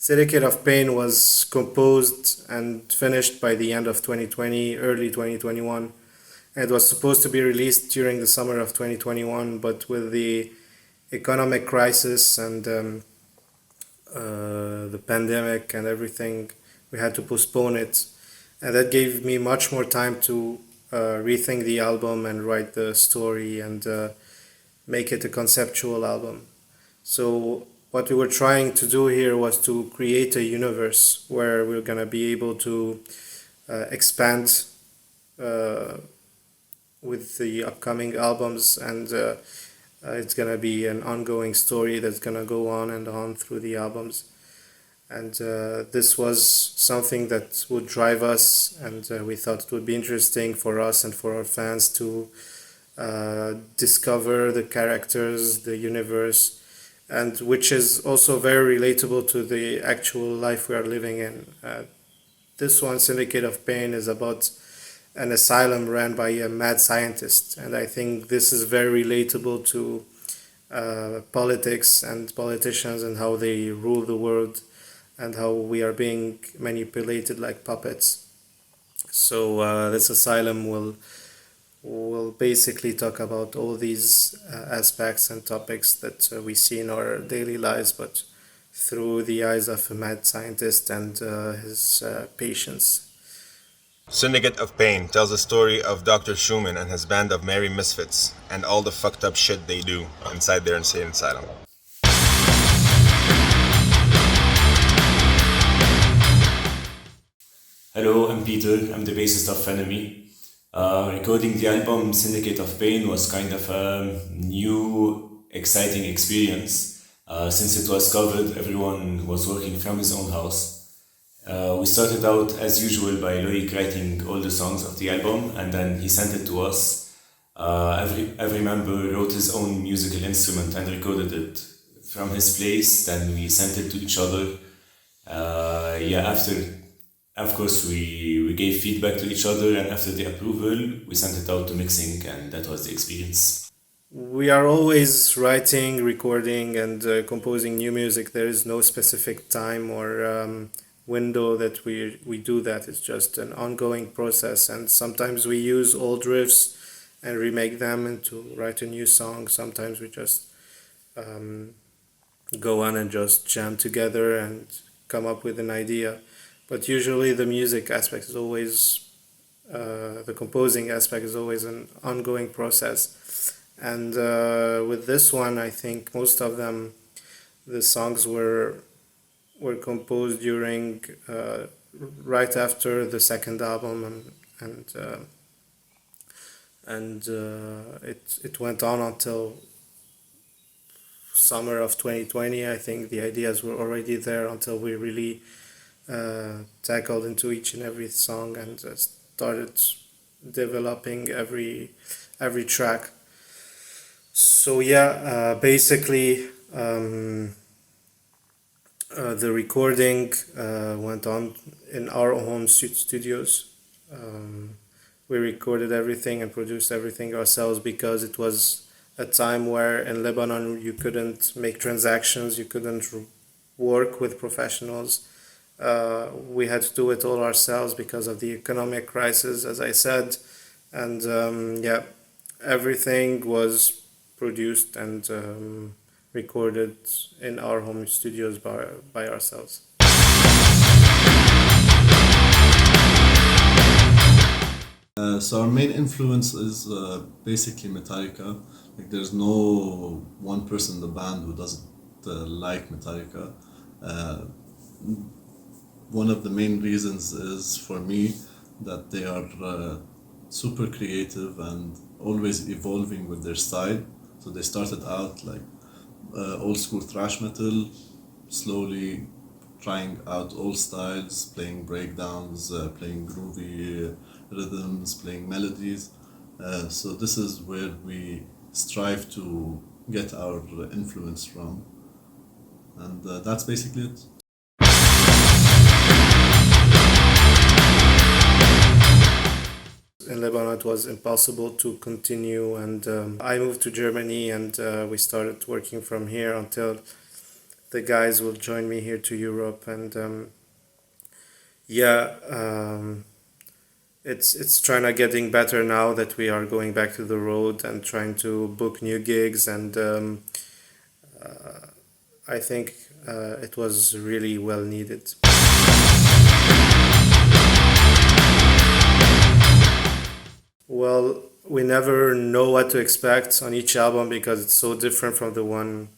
Syndicate of Pain was composed and finished by the end of 2020, early 2021. And it was supposed to be released during the summer of 2021, but with the economic crisis and the pandemic and everything, we had to postpone it. And that gave me much more time to rethink the album and write the story and make it a conceptual album. So what we were trying to do here was to create a universe where we're gonna be able to expand uh, with the upcoming albums, and it's gonna be an ongoing story that's gonna go on and on through the albums. And this was something that would drive us, and we thought it would be interesting for us and for our fans to discover the characters, the universe, and which is also very relatable to the actual life we are living in. This one, Syndicate of Pain, is about an asylum ran by a mad scientist, and I think this is very relatable to politics and politicians and how they rule the world and how we are being manipulated like puppets. So this asylum will basically talk about all these aspects and topics that we see in our daily lives, but through the eyes of a mad scientist and his patients. Syndicate of Pain tells the story of Dr. Schumann and his band of merry misfits and all the fucked up shit they do inside their insane asylum. Hello, I'm Peter. I'm the bassist of Phenomy. Recording the album Syndicate of Pain was kind of a new, exciting experience. Since it was covered, everyone was working from his own house. We started out as usual by Loic writing all the songs of the album, and then he sent it to us. Every member wrote his own musical instrument and recorded it from his place. Then we sent it to each other. After, of course, we gave feedback to each other, and after the approval, we sent it out to mixing, and that was the experience. We are always writing, recording, and composing new music. There is no specific time or window that we do that. It's just an ongoing process, and sometimes we use old riffs and remake them into write a new song. Sometimes we just go on and just jam together and come up with an idea. But usually the music aspect is always the composing aspect is always an ongoing process. And with this one, I think most of them, the songs were composed during right after the second album, and it went on until summer of 2020. I think the ideas were already there until we really tackled into each and every song and started developing every track. So basically the recording went on in our home studios. We recorded everything and produced everything ourselves because it was a time where in Lebanon you couldn't make transactions, you couldn't work with professionals. We had to do it all ourselves because of the economic crisis, as I said, and everything was produced and recorded in our home studios by ourselves. So our main influence is basically Metallica. Like there's no one person in the band who doesn't like Metallica. One of the main reasons is for me that they are super creative and always evolving with their style. So they started out like old school thrash metal, slowly trying out all styles, playing breakdowns, playing groovy rhythms, playing melodies. So this is where we strive to get our influence from, and that's basically it. In Lebanon, it was impossible to continue, and I moved to Germany, and we started working from here until the guys will join me here to Europe, and yeah, it's trying to getting better now that we are going back to the road and trying to book new gigs, and I think it was really well needed. Well, we never know what to expect on each album because it's so different from the one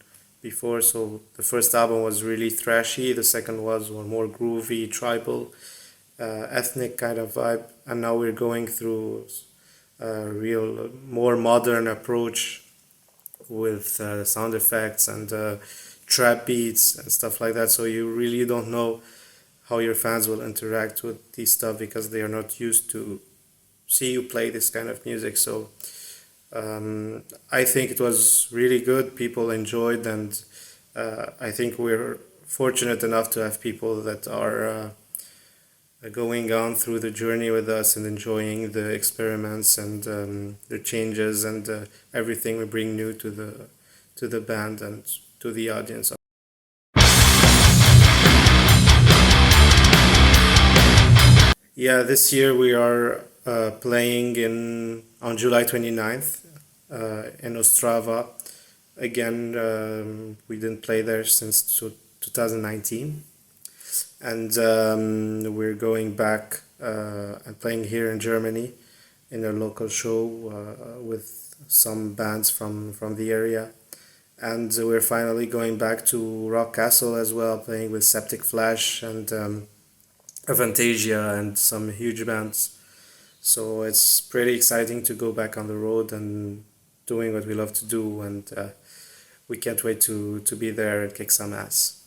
before. So the first album was really thrashy, the second was more groovy, tribal, ethnic kind of vibe, and now we're going through a real, more modern approach with sound effects and trap beats and stuff like that. So you really don't know how your fans will interact with these stuff because they are not used to see you play this kind of music. So I think it was really good. People enjoyed, and I think we're fortunate enough to have people that are going on through the journey with us and enjoying the experiments and the changes and everything we bring new to the band and to the audience. Yeah, this year we are playing on July 29th in Ostrava. Again, we didn't play there since 2019. And we're going back and playing here in Germany in a local show with some bands from the area. And we're finally going back to Rock Castle as well, playing with Septic Flash and Avantasia and some huge bands. So it's pretty exciting to go back on the road and doing what we love to do, and we can't wait to be there and kick some ass.